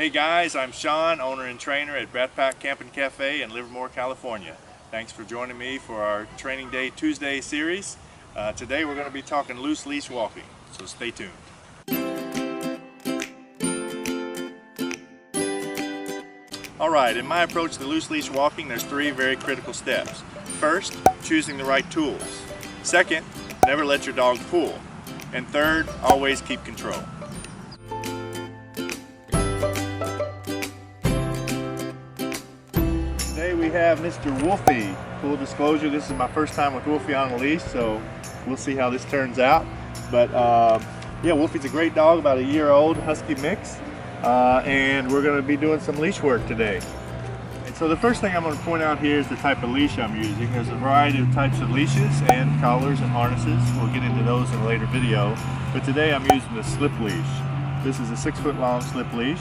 Hey guys, I'm Sean, owner and trainer at BratPak Camp and Cafe in Livermore, California. Thanks for joining me for our Training Day Tuesday series. Today we're going to be talking loose leash walking, so stay tuned. Alright, in my approach to loose leash walking, there's three very critical steps. First, choosing the right tools. Second, never let your dog pull. And third, always keep control. Today we have Mr. Wolfie. Full disclosure, this is my first time with Wolfie on a leash, so we'll see how this turns out. But yeah, Wolfie's a great dog, about a year old, husky mix. And we're going to be doing some leash work today. And so the first thing I'm going to point out here is the type of leash I'm using. There's a variety of types of leashes and collars and harnesses. We'll get into those in a later video. But today I'm using the slip leash. This is a 6-foot long slip leash.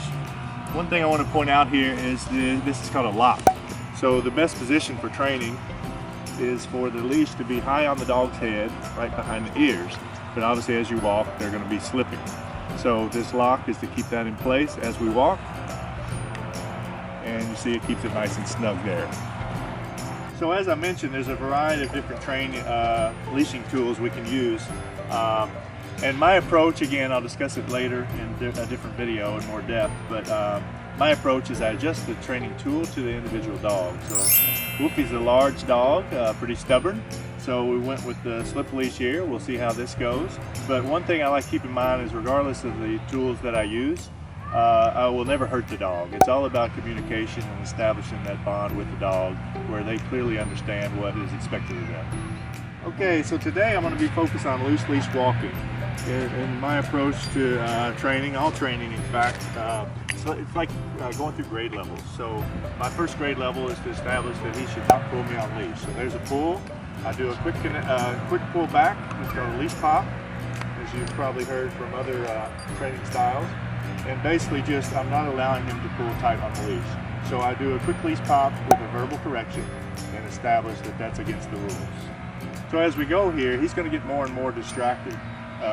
One thing I want to point out here is this is called a lock. So the best position for training is for the leash to be high on the dog's head, right behind the ears. But obviously as you walk, they're going to be slipping. So this lock is to keep that in place as we walk. And you see it keeps it nice and snug there. So as I mentioned, there's a variety of different training leashing tools we can use. And my approach, again, I'll discuss it later in a different video in more depth, but my approach is I adjust the training tool to the individual dog. So Wolfie's a large dog, pretty stubborn. So we went with the slip leash here. We'll see how this goes. But one thing I like to keep in mind is regardless of the tools that I use, I will never hurt the dog. It's all about communication and establishing that bond with the dog where they clearly understand what is expected of them. Okay, so today I'm going to be focused on loose leash walking. In my approach to training, all training in fact, so it's like going through grade levels. So my first grade level is to establish that he should not pull me on leash. So there's a pull. I do a quick pull back. It's called a leash pop, as you've probably heard from other training styles. And basically just, I'm not allowing him to pull tight on the leash. So I do a quick leash pop with a verbal correction and establish that that's against the rules. So as we go here, he's going to get more and more distracted.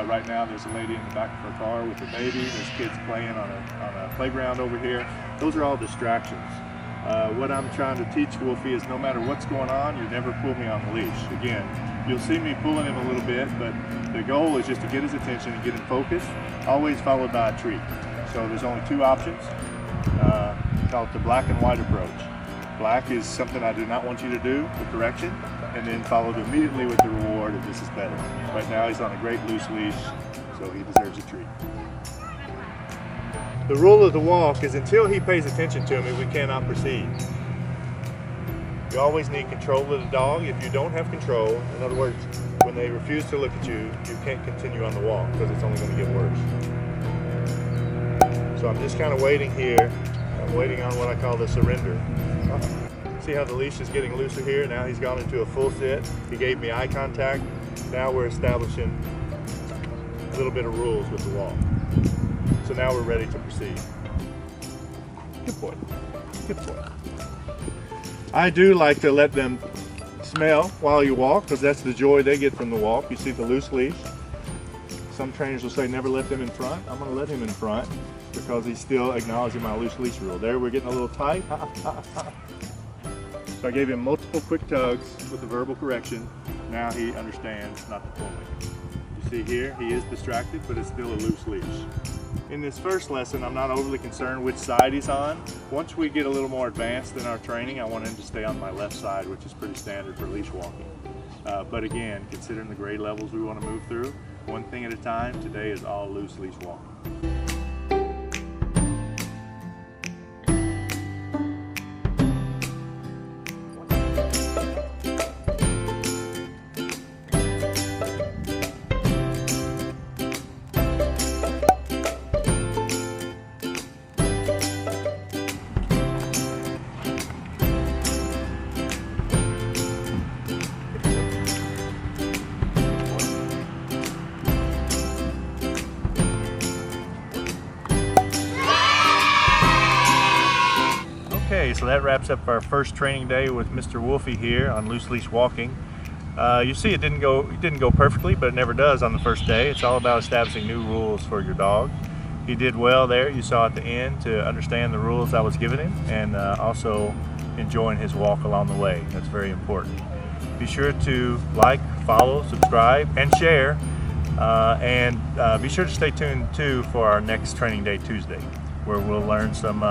Right now there's a lady in the back of her car with a baby. There's kids playing on a playground over here. Those are all distractions. What I'm trying to teach Wolfie is no matter what's going on, you never pull me on the leash. Again, you'll see me pulling him a little bit, but the goal is just to get his attention and get him focused, always followed by a treat. So there's only two options. Call it the black and white approach. Black is something I do not want you to do, the correction, and then followed immediately with the reward if this is better. Right now he's on a great loose leash, so he deserves a treat. The rule of the walk is until he pays attention to me, we cannot proceed. You always need control of the dog. If you don't have control, in other words, when they refuse to look at you, you can't continue on the walk because it's only going to get worse. So I'm just kind of waiting here. I'm waiting on what I call the surrender. See how the leash is getting looser here? Now he's gone into a full sit. He gave me eye contact. Now we're establishing a little bit of rules with the walk. So now we're ready to proceed. Good boy. Good boy. I do like to let them smell while you walk because that's the joy they get from the walk. You see the loose leash. Some trainers will say never let them in front. I'm going to let him in front because he's still acknowledging my loose leash rule. There, we're getting a little tight. So I gave him multiple quick tugs with the verbal correction. Now he understands not to pull me. You see here, he is distracted, but it's still a loose leash. In this first lesson, I'm not overly concerned which side he's on. Once we get a little more advanced in our training, I want him to stay on my left side, which is pretty standard for leash walking. But again, considering the grade levels we want to move through, one thing at a time, today is all loose leash walking. Okay, so that wraps up our first training day with Mr. Wolfie here on loose leash walking. You see it didn't go perfectly, but it never does on the first day. It's all about establishing new rules for your dog. He did well there, you saw at the end, to understand the rules I was giving him, and also enjoying his walk along the way. That's very important. Be sure to like, follow, subscribe, and share. And be sure to stay tuned too for our next Training Day Tuesday, where we'll learn some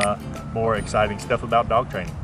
more exciting stuff about dog training.